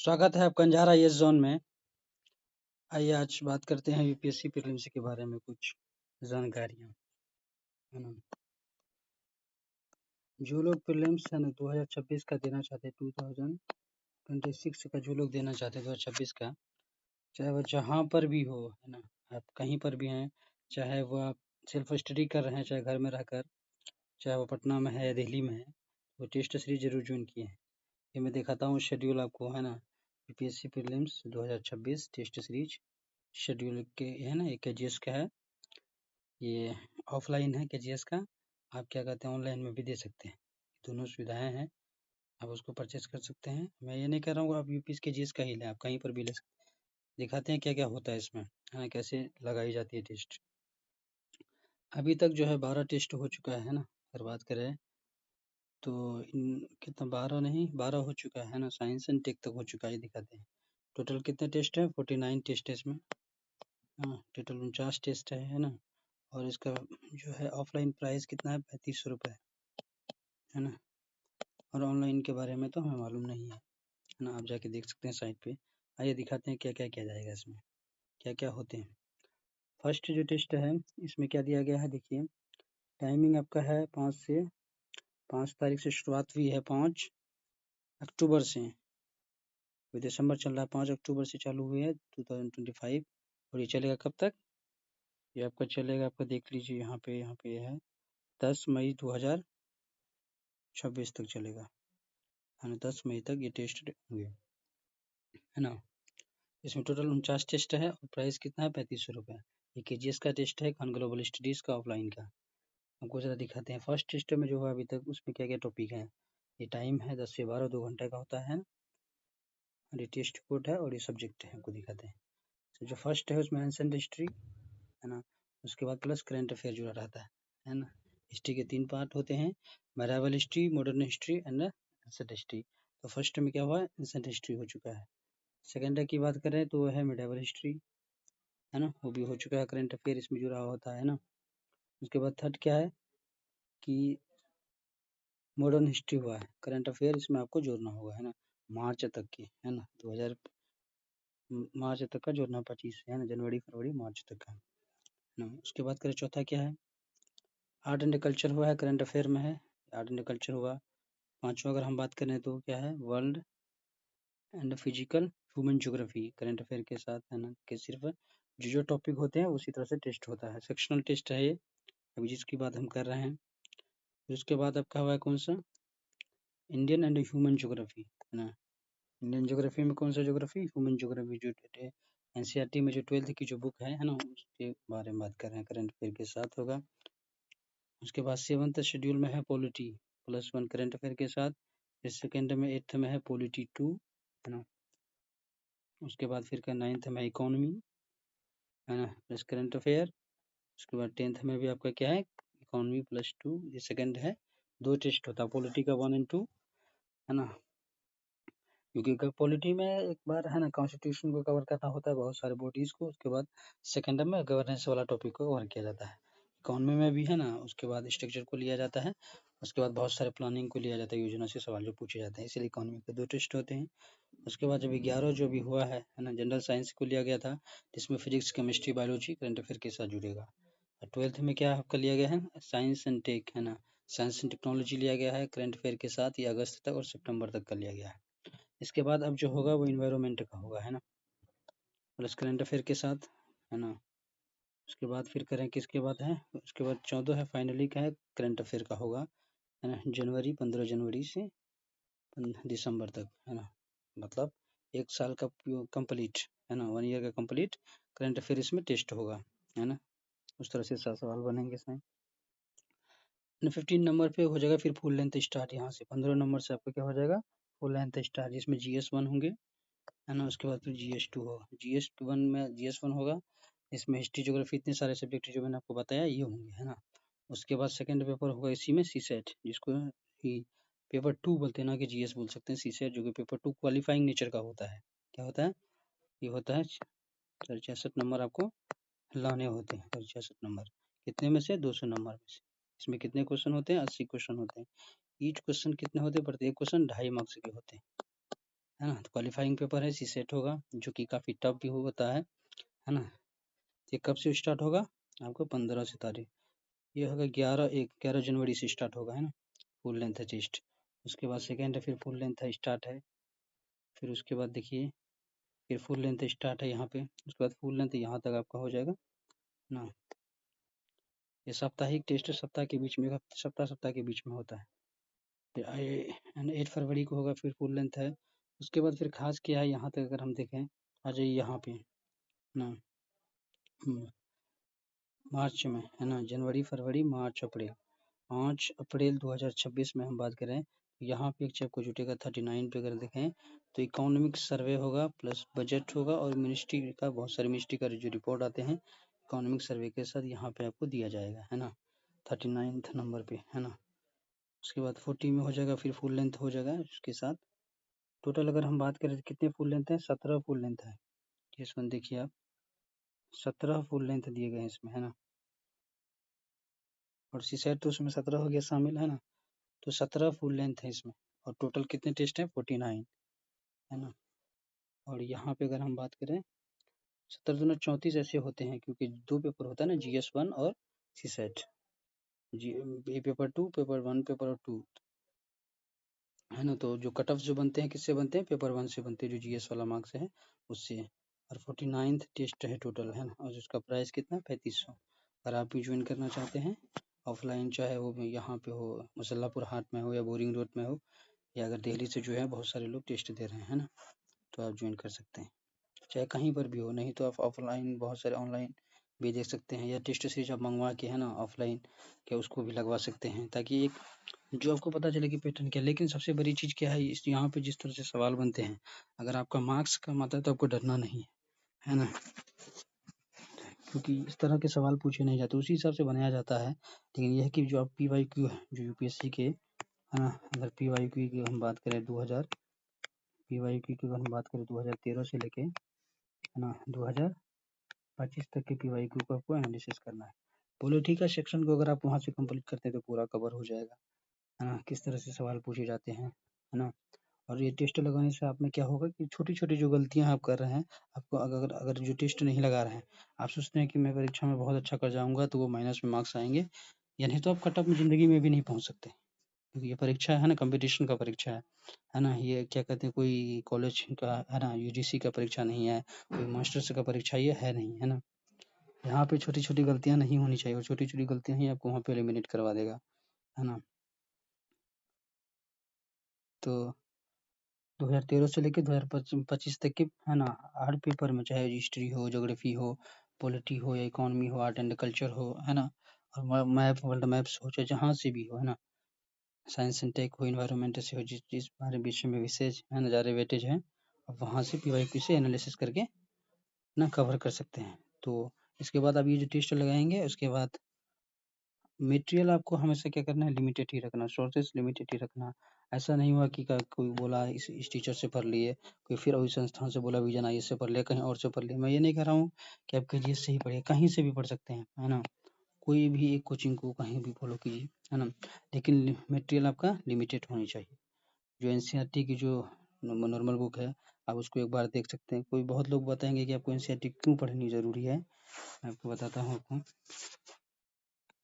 स्वागत है आपका अंजारा येस जोन में। आइए आज बात करते हैं यूपीएससी प्रीलिम्स के बारे में कुछ जानकारियां, है ना। जो लोग प्रीलिम्स है ना 2026 का देना चाहते हैं, 2026 का जो लोग देना चाहते हैं 2026 का, चाहे वो जहाँ पर भी हो, है ना, आप कहीं पर भी हैं, चाहे वो आप सेल्फ स्टडी कर रहे हैं, चाहे घर में रहकर, चाहे वो पटना में है या दिल्ली में है, वो टेस्ट सीरीज जरूर ज्वाइन किए हैं। ये मैं दिखाता हूँ शेड्यूल आपको, है ना। UPSC prelims 2026 test series schedule के है ना, एक केजीएस का है, ये ऑफलाइन है केजीएस का। आप क्या कहते हैं, ऑनलाइन में भी दे सकते हैं, दोनों सुविधाएं हैं, आप उसको परचेज कर सकते हैं। मैं ये नहीं कह रहा हूँ आप यूपीएस केजीएस का ही लें, आप कहीं पर भी ले सकते हैं। दिखाते हैं क्या क्या होता है इसमें, है ना, कैसे लगाई जाती है टेस्ट। अभी तक जो है 12 टेस्ट हो चुका है ना, अगर बात करें तो कितना 12 नहीं 12 हो चुका है ना, साइंस एंड टेक तक हो चुका है। दिखाते हैं टोटल कितने टेस्ट है, 49 टेस्ट है इसमें, हाँ टोटल 49 टेस्ट है ना। और इसका जो है ऑफलाइन प्राइस कितना है, 3500 रुपये, है ना। और ऑनलाइन के बारे में तो हमें मालूम नहीं है ना, आप जाके देख सकते हैं साइट पे। आइए दिखाते हैं क्या क्या किया जाएगा इसमें, क्या क्या होते हैं। फर्स्ट जो टेस्ट है इसमें क्या दिया गया है, देखिए टाइमिंग आपका है 5 तारीख से शुरुआत हुई है, 5 अक्टूबर से, दिसंबर चल रहा है, 5 अक्टूबर से चालू हुई है 2025। और ये चलेगा कब तक, ये आपका चलेगा, आपका देख लीजिए यहाँ पे है 10 मई 2026 तक चलेगा, है ना। 10 मई तक ये टेस्ट होंगे, है ना। इसमें टोटल 49 टेस्ट है और प्राइस कितना है, 3500 रुपये। ये केजीएस का टेस्ट है, खान ग्लोबल स्टडीज़ का ऑफलाइन का। आपको ज़रा दिखाते हैं फर्स्ट टेस्ट में जो हुआ अभी तक, उसमें क्या क्या टॉपिक है। ये टाइम है 10 से 12, 2 घंटे का होता है। और ये टेस्ट कोड है और ये सब्जेक्ट है, आपको दिखाते हैं। तो जो फर्स्ट है उसमें एंसेंट हिस्ट्री, है ना। उसके बाद प्लस करंट अफेयर जुड़ा रहता है ना। हिस्ट्री के 3 पार्ट होते हैं, medieval history, modern history and ancient history. तो फर्स्ट में क्या हुआ, एंसेंट हिस्ट्री हो चुका है। सेकेंड की बात करें तो वो है मेडावल हिस्ट्री, है ना, वो भी हो चुका है, करंट अफेयर इसमें जुड़ा होता है ना। उसके बाद थर्ड क्या है कि मॉडर्न हिस्ट्री हुआ है, करंट अफेयर इसमें आपको जोड़ना होगा, है ना, मार्च तक की, है ना, 2000 मार्च तक का जोड़ना, 25 है ना, जनवरी फरवरी मार्च तक का, है ना। उसके बाद करें चौथा क्या है, आर्ट एंड कल्चर हुआ है, करंट अफेयर में है, आर्ट एंड कल्चर हुआ। पांचवा अगर हम बात करें तो क्या है, world and physical human geography, current affair के साथ, है ना, कि सिर्फ जो टॉपिक होते हैं उसी तरह से टेस्ट होता है, सेक्शनल टेस्ट है ये, अभी जिसकी बात हम कर रहे हैं। फिर उसके बाद आपका हुआ है कौन सा, इंडियन एंड ह्यूमन ज्योग्राफी, है ना। इंडियन ज्योग्राफी में कौन सा ज्योग्राफी, ह्यूमन ज्योग्राफी, जो एनसीईआरटी में जो 12th की जो बुक है ना, उसके बारे में बात कर रहे हैं, करंट अफेयर के साथ होगा। उसके बाद 7th शेड्यूल में है पॉलिटी +1 करंट अफेयर के साथ। फिर सेकेंड में 8th में है पॉलिटी 2, है ना। उसके बाद फिर का 9th में इकोनॉमी, है ना, प्लस करंट अफेयर। उसके बाद 10th में भी आपका क्या है, इकोनॉमी +2, ये सेकंड है। 2 टेस्ट होता है, पॉलिटी का 1 और 2, है ना। क्योंकि पॉलिटी में एक बार, है ना, कॉन्स्टिट्यूशन को कवर करना होता है, बहुत सारे बॉडीज को। उसके बाद सेकंड में गवर्नेंस वाला टॉपिक को कवर किया जाता है। इकोनॉमी में भी, है ना, उसके बाद स्ट्रक्चर को लिया जाता है, उसके बाद बहुत सारे प्लानिंग को लिया जाता है, योजना से सवाल जो पूछे जाते हैं, इसलिए इकोनॉमी के 2 टेस्ट होते हैं। उसके बाद जब 11 जो भी हुआ है ना, जनरल साइंस को लिया गया था, जिसमें physics, chemistry, biology current affair के साथ जुड़ेगा। और 12th में क्या आपका लिया गया है, साइंस एंड टेक, है ना, साइंस एंड टेक्नोलॉजी लिया गया है करंट अफेयर के साथ, ये अगस्त तक और सितंबर तक का लिया गया है। इसके बाद अब जो होगा वो इन्वायरमेंट का होगा, है ना, प्लस करंट अफेयर के साथ, है ना। उसके बाद फिर करें किसके बाद है, उसके बाद 14 है फाइनली का है, करंट अफेयर का होगा, है ना, 15 जनवरी से दिसंबर तक, है ना, मतलब 1 साल का कंप्लीट, है ना, 1 ईयर का कंप्लीट करंट अफेयर इसमें टेस्ट होगा, है ना। उस तरह से 7 सवाल बनेंगे इसमें। 15 नंबर पे हो जाएगा फिर फुल लेंथ स्टार्ट, यहाँ से 15 नंबर से आपका क्या हो जाएगा, फुल लेंथ स्टार्ट, जिसमें GS1 होंगे, है ना। उसके बाद फिर GS2 होगा, GS1 में GS1 होगा, इसमें हिस्ट्री ज्योग्राफी इतने सारे सब्जेक्ट जो मैंने आपको बताया ये होंगे, है ना। उसके बाद सेकंड पेपर होगा इसी में सीसेट, जिसको ही पेपर 2 बोलते हैं ना, कि GS बोल सकते हैं, सीसेट जो कि पेपर 2 क्वालिफाइंग नेचर का होता है। क्या होता है, ये होता है 66 नंबर आपको लाने होते हैं, 66 नंबर, कितने में से, 200 नंबर में से। इसमें कितने क्वेश्चन होते हैं, 80 क्वेश्चन होते हैं। ईच क्वेश्चन कितने होते हैं, प्रत्येक क्वेश्चन 2.5 मार्क्स के होते हैं, है ना। तो क्वालिफाइंग पेपर है, सीसेट होगा, जो कि काफ़ी टफ भी होता है ना। ये कब से स्टार्ट होगा आपको 15 से तारीख, ये होगा 11 जनवरी से स्टार्ट होगा, है ना। फुल लेंथ है टेस्ट, उसके बाद सेकेंड है, फिर फुल लेंथ है स्टार्ट है, फिर उसके बाद देखिए फिर फुल लेंथ स्टार्ट है यहाँ पे, उसके बाद फुल लेंथ यहाँ तक आपका हो जाएगा ना। ये साप्ताहिक टेस्ट सप्ताह के बीच में, सप्ताह के बीच में होता है। फिर 8 फरवरी को होगा, फिर फुल लेंथ है। उसके बाद फिर खास क्या है यहाँ तक अगर हम देखें, आ जाइए यहाँ पे ना, मार्च में, है ना। जनवरी फरवरी मार्च अप्रैल, 5 अप्रैल 2026 में हम बात करें, यहाँ पे एक चीज आपको जुटेगा 39 पे अगर देखें तो इकोनॉमिक सर्वे होगा, प्लस बजट होगा, और मिनिस्ट्री का बहुत सारे मिनिस्ट्री का जो रिपोर्ट आते हैं इकोनॉमिक सर्वे के साथ यहाँ पे आपको दिया जाएगा, है ना। 39 नंबर पे, है ना। उसके बाद 40 में हो जाएगा, फिर फुल लेंथ हो जाएगा उसके साथ। टोटल अगर हम बात करें तो कितने फुल लेंथ है, 17 फुल लेंथ है। इसमें देखिए आप 17 फुल लेंथ दिए गए हैं इसमें, है ना। और सी सेट तो उसमें 17 हो गया शामिल, है ना। तो 17 फुल लेंथ है इसमें, और टोटल कितने टेस्ट हैं, 49, है ना। और यहाँ पे अगर हम बात करें 17 दूना 34 ऐसे होते हैं, क्योंकि 2 पेपर होता है ना, GS1 और सी सेट, जी पेपर 2, पेपर 1, पेपर 2, है ना। तो जो कट ऑफ जो बनते हैं किससे बनते हैं, पेपर 1 से बनते हैं, जो GS वाला मार्क्स है उससे। और 49th टेस्ट है टोटल, है ना। और उसका प्राइस कितना, 3500। अगर आप भी ज्वाइन करना चाहते हैं ऑफलाइन, चाहे वो यहाँ पे हो मुसल्लापुर हाट में हो या बोरिंग रोड में हो, या अगर दिल्ली से जो है बहुत सारे लोग टेस्ट दे रहे हैं, है ना, तो आप ज्वाइन कर सकते हैं, चाहे कहीं पर भी हो। नहीं तो आप ऑफलाइन बहुत सारे ऑनलाइन भी देख सकते हैं, या टेस्ट सीरीज आप मंगवा के, है ना, ऑफलाइन क्या उसको भी लगवा सकते हैं, ताकि एक जो आपको पता चले कि पैटर्न क्या है। लेकिन सबसे बड़ी चीज़ क्या है, इस यहाँ पे जिस तरह से सवाल बनते हैं, अगर आपका मार्क्स कम आता है तो आपको डरना नहीं है, है ना। क्योंकि इस तरह के सवाल पूछे नहीं जाते, उसी हिसाब से बनाया जाता है। लेकिन यह है कि जो आप PYQ है जो UPSC के, है ना, अगर PYQ की हम बात करें 2013 से लेके, है ना, 2025 तक के PYQ को आपको एनालिसिस करना है। पॉलिटिकल सेक्शन को अगर आप वहाँ से कंप्लीट करते हैं तो पूरा कवर हो जाएगा, है ना। किस तरह से सवाल पूछे जाते हैं, है ना। और ये टेस्ट लगाने से आप में क्या होगा कि छोटी-छोटी जो गलतियाँ आप कर रहे हैं, आपको अगर अगर जो टेस्ट नहीं लगा रहे हैं, आप सोचते हैं कि मैं परीक्षा में बहुत अच्छा कर जाऊँगा तो वो माइनस में मार्क्स आएँगे, या नहीं तो आप कट ऑफ में ज़िंदगी में भी नहीं पहुँच सकते। क्योंकि ये परीक्षा है ना, कॉम्पिटिशन का परीक्षा है ना। ये क्या कहते हैं, कोई कॉलेज का, है ना, UGC का परीक्षा नहीं है, कोई मास्टर्स का परीक्षा ये है नहीं, है ना। यहाँ पे छोटी-छोटी गलतियाँ नहीं होनी चाहिए, और छोटी-छोटी गलतियाँ ही आपको वहाँ पे एलिमिनेट करवा देगा, है ना। तो 2013 से लेके 2025 तक के, है ना, हर पेपर में, चाहे हिस्ट्री हो, ज्योग्राफी हो, पॉलिटी हो, या इकोनॉमी हो, आर्ट एंड कल्चर हो, है ना, और मैप, वर्ल्ड मैप्स हो, चाहे जहाँ से भी हो, है ना, साइंस एंड टेक हो, इन्वायरमेंट से हो, जिस जिस हमारे विषय में विशेष, है ना, ज़्यादा वेटेज है, अब वहाँ से PYQ से एनालिसिस करके ना कवर कर सकते हैं। तो इसके बाद आप ये जो टेस्ट लगाएंगे, उसके बाद मटेरियल आपको हमेशा क्या करना है, लिमिटेड ही रखना, सोर्सेस लिमिटेड ही रखना। ऐसा नहीं हुआ कि कोई बोला इस टीचर से पढ़ लिए, कोई फिर वही संस्थान से बोला विजन IAS से पढ़ लिया, कहीं और से पढ़ लिया। मैं ये नहीं कह रहा हूँ कि आप KGS से ही पढ़िए, कहीं से भी पढ़ सकते हैं, है ना। कोई भी एक कोचिंग को कहीं भी फॉलो कीजिए, है ना। लेकिन मटेरियल आपका लिमिटेड होनी चाहिए। जो NCERT की जो नॉर्मल बुक है, आप उसको एक बार देख सकते हैं। कोई बहुत लोग बताएंगे कि आपको NCERT क्यों पढ़नी ज़रूरी है, मैं आपको बताता हूँ। आपको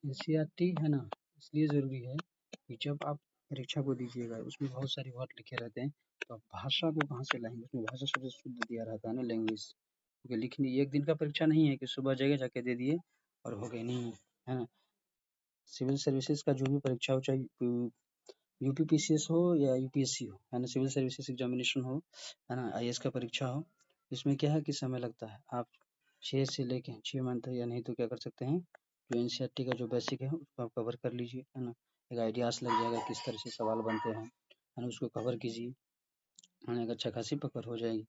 NCERT, है ना, इसलिए ज़रूरी है कि जब आप परीक्षा को दीजिएगा, उसमें बहुत सारे वर्ड लिखे रहते हैं, तो आप भाषा को कहाँ से लाएँगे, उसमें भाषा सबसे शुद्ध दिया रहता है ना, लैंग्वेज। क्योंकि लिखनी एक दिन का परीक्षा नहीं है कि सुबह जगह जाके दे दिए और हो गई, नहीं, है ना। सिविल सर्विसेज का जो भी परीक्षा हो, चाहे UPPCS हो या UPSC हो, है ना, सिविल सर्विसेज एग्जामिनेशन हो, है ना, IAS का परीक्षा हो, इसमें क्या है कि समय लगता है। आप 6 से लेके 6 मंथ, या नहीं तो क्या कर सकते हैं, जो NCERT का जो बेसिक है उसको आप कवर कर लीजिए, है ना। एक आइडियाज़ लग जाएगा किस तरह से सवाल बनते हैं, है ना, उसको कवर कीजिए, है ना, एक अच्छा खासी पकड़ हो जाएगी।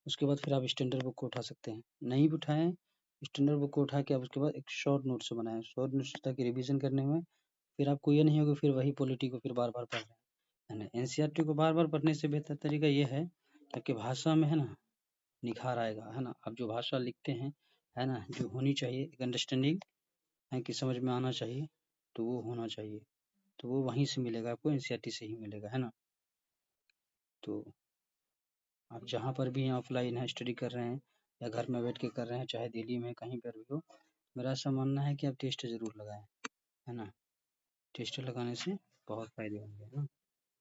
उसके बाद फिर आप स्टैंडर्ड बुक को उठा सकते हैं, नहीं भी उठाएँ, स्टैंडर्ड बुक को उठा के आप उसके बाद एक शॉर्ट नोट्स बनाएँ, शॉर्ट नोट्स ताकि रिवीजन करने में फिर आपको ये नहीं होगा फिर वही पॉलिटी को फिर बार-बार पढ़ रहे हैं, है ना। NCERT को बार-बार पढ़ने से बेहतर तरीका ये है, ताकि भाषा में, है ना, निखार आएगा, है ना। आप जो भाषा लिखते हैं, है ना, जो होनी चाहिए एक अंडरस्टैंडिंग, है कि समझ में आना चाहिए, तो वो होना चाहिए, तो वो वहीं से मिलेगा आपको, NCERT से ही मिलेगा, है ना। तो आप जहाँ पर भी ऑफलाइन है स्टडी कर रहे हैं या घर में बैठ के कर रहे हैं, चाहे दिल्ली में कहीं पर भी हो, मेरा ऐसा मानना है कि आप टेस्ट ज़रूर लगाएं, है ना। टेस्ट लगाने से बहुत फ़ायदे होंगे, है ना।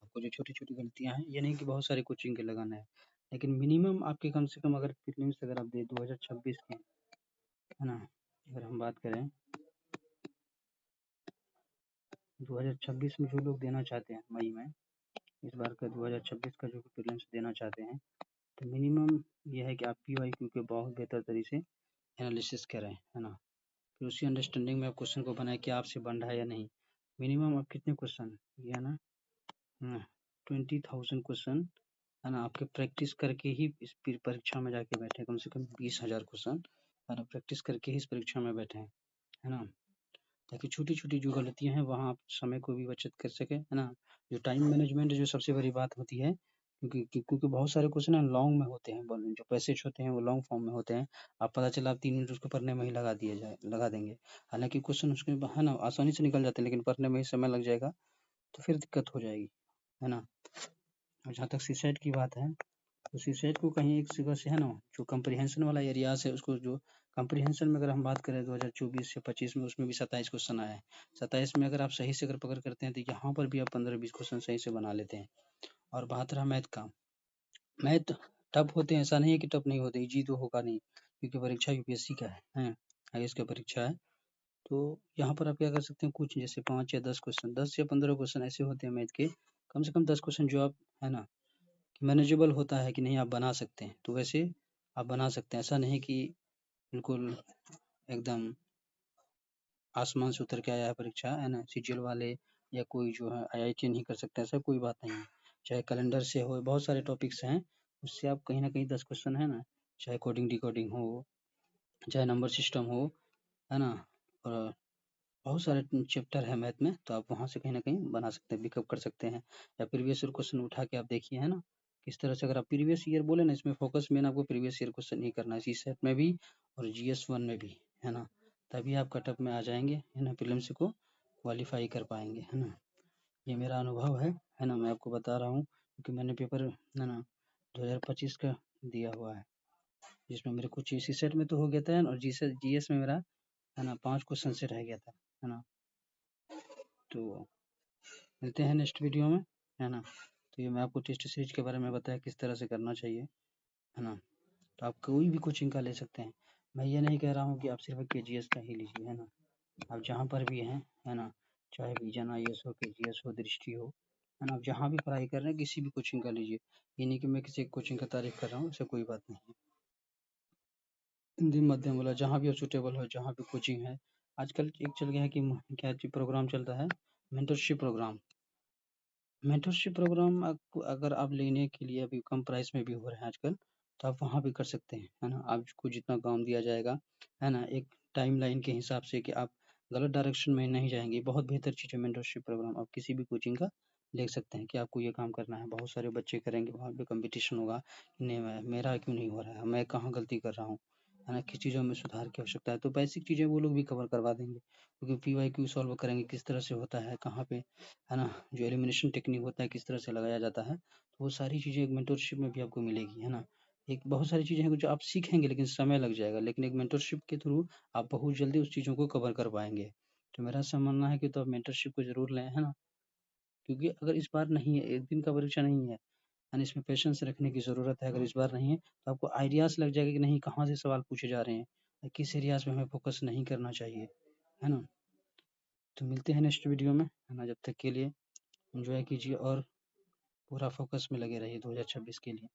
आपको जो छोटी-छोटी गलतियाँ हैं, ये नहीं कि बहुत सारी कोचिंग के लगाना है, लेकिन मिनिमम आपके कम से कम अगर प्रीलिम्स अगर आप दे 2026 की, है ना, अगर हम बात करें 2026 में जो लोग देना चाहते हैं मई में, इस बार का 2026 का जो प्रीलिम्स देना चाहते हैं, तो मिनिमम ये है कि आप पीवाईक्यू के बहुत बेहतर तरीके से एनालिसिस करें, है ना। फिर उसी अंडरस्टैंडिंग में आप क्वेश्चन को बनाएं कि आपसे बन रहा है या नहीं। मिनिमम आप कितने क्वेश्चन, ये है ना, 20,000 क्वेश्चन, है ना, आपके प्रैक्टिस करके ही इस परीक्षा में जाके बैठे, कम से कम 20,000 क्वेश्चन, है ना, प्रैक्टिस करके ही इस परीक्षा में बैठे हैं, है ना। ताकि छोटी-छोटी जो गलतियाँ हैं वहाँ आप समय को भी बचत कर सकें, है ना। जो टाइम मैनेजमेंट जो सबसे बड़ी बात होती है, क्योंकि बहुत सारे क्वेश्चन ना लॉन्ग में होते हैं, जो पैसेज होते हैं वो लॉन्ग फॉर्म में होते हैं। आप पता चला आप 3 मिनट उसको पढ़ने में ही लगा देंगे। हालाँकि क्वेश्चन उसके है ना आसानी से निकल जाते हैं, लेकिन पढ़ने में ही समय लग जाएगा, तो फिर दिक्कत हो जाएगी, है ना। और जहाँ तक सीसेट की बात है, तो सीसेट को कहीं एक जगह से, है ना, जो कम्प्रीहेंशन वाला एरियाज़ है उसको, जो कम्प्रीहेंशन में अगर हम बात करें 2024 से 25 में, उसमें भी 27 क्वेश्चन आए हैं। 27 में अगर आप सही से अगर पकड़ करते हैं तो यहाँ पर भी आप 15-20 क्वेश्चन सही से बना लेते हैं। और बात रहा मैथ का, मैथ टफ होते हैं, ऐसा नहीं है कि टफ नहीं होते, ईजी तो होगा नहीं, क्योंकि परीक्षा यूपीएससी का है, आईएएस का परीक्षा है। तो यहाँ पर आप क्या कर सकते हैं, कुछ जैसे 5 या 10 क्वेश्चन, 10 या 15 क्वेश्चन ऐसे होते हैं मैथ के, कम से कम 10 क्वेश्चन जो आप, है ना, मैनेजेबल होता है कि नहीं आप बना सकते हैं, तो वैसे आप बना सकते हैं। ऐसा नहीं कि बिल्कुल एकदम आसमान से उतर के आया है परीक्षा, है ना, सीजीएल वाले या कोई जो है आईआईटी नहीं कर सकता, ऐसा कोई बात नहीं है। चाहे कैलेंडर से हो, बहुत सारे टॉपिक्स हैं, उससे आप कहीं न कहीं 10 क्वेश्चन, है ना, चाहे कोडिंग डिकोडिंग हो, चाहे नंबर सिस्टम हो, है ना, और बहुत सारे चैप्टर है मैथ में, तो आप वहाँ से कहीं न कहीं बना सकते हैं, पिकअप कर सकते हैं। या प्रीवियस ईयर क्वेश्चन उठा के आप देखिए, है ना, किस तरह से अगर आप प्रीवियस ईयर बोले ना, इसमें फोकस मेन आपको प्रीवियस ईयर क्वेश्चन ही करना है, सीसेट में भी और जीएस 1 में भी, है ना, तभी आप कट-ऑफ में आ जाएँगे, है ना, प्रीलिम्स को क्वालीफाई कर पाएँगे, है ना। ये मेरा अनुभव है ना, मैं आपको बता रहा हूँ, क्योंकि मैंने पेपर, है ना, 2025 का दिया हुआ है, जिसमें मेरे कुछ सीसेट में तो हो गया था और जीएस में मेरा, है ना, 5 क्वेश्चन से रह गया था, है ना। तो मिलते हैं नेक्स्ट वीडियो में, है ना। तो ये मैं आपको टेस्ट सीरीज के बारे में बताया किस तरह से करना चाहिए, है ना। तो आप कोई भी कोचिंग का ले सकते हैं, मैं ये नहीं कह रहा हूँ कि आप सिर्फ केजीएस का ही लीजिए, है ना। आप जहाँ पर भी हैं, है ना, चाहे विजन आईएएस हो, केजीएस हो, दृष्टि हो, है ना, आप जहाँ भी पढ़ाई कर रहे हैं किसी भी कोचिंग का लीजिए। ये नहीं कि मैं किसी कोचिंग का तारीफ कर रहा हूँ, ऐसा कोई बात नहीं है। हिंदी माध्यम वाला जहाँ भी आप सूटेबल हो, जहाँ भी कोचिंग है। आजकल एक चल गया है कि क्या प्रोग्राम चलता है, मेंटरशिप प्रोग्राम। मेंटरशिप प्रोग्राम आपको अगर आप लेने के लिए अभी कम प्राइस में भी हो रहे हैं आजकल, तो आप वहाँ भी कर सकते हैं, है ना। आपको जितना काम दिया जाएगा, है ना, एक टाइमलाइन के हिसाब से कि आप गलत डायरेक्शन में नहीं जाएँगे। बहुत बेहतर चीज़ है मेंटरशिप प्रोग्राम, आप किसी भी कोचिंग का ले सकते हैं कि आपको ये काम करना है। बहुत सारे बच्चे करेंगे, वहाँ पे कॉम्पिटिशन होगा, नहीं मेरा क्यों नहीं हो रहा है, मैं कहाँ गलती कर रहा हूँ, है ना, किस चीज़ों में सुधार की आवश्यकता है। तो बेसिक चीज़ें वो लोग भी कवर करवा देंगे, क्योंकि पीवाईक्यू सॉल्व करेंगे किस तरह से होता है, कहाँ पे, है ना, जो एलिमिनेशन टेक्निक होता है किस तरह से लगाया जाता है, तो वो सारी चीज़ें एक मेंटरशिप में भी आपको मिलेगी, है ना। एक बहुत सारी चीज़ें हैं जो आप सीखेंगे लेकिन समय लग जाएगा, लेकिन एक मेंटरशिप के थ्रू आप बहुत जल्दी उस चीज़ों को कवर कर पाएँगे। तो मेरा ऐसा मानना है कि तो आप मेंटरशिप को ज़रूर लें, है ना, क्योंकि अगर इस बार नहीं है, एक दिन का परीक्षा नहीं है, यानी इसमें पेशेंस रखने की ज़रूरत है। अगर इस बार नहीं है, तो आपको आइडियाज़ लग जाएगा कि नहीं कहाँ से सवाल पूछे जा रहे हैं, किस एरियाज़ में हमें फोकस नहीं करना चाहिए, है ना। तो मिलते हैं नेक्स्ट वीडियो में, है ना, जब तक के लिए एन्जॉय कीजिए और पूरा फ़ोकस में लगे रहिए 2026 के लिए।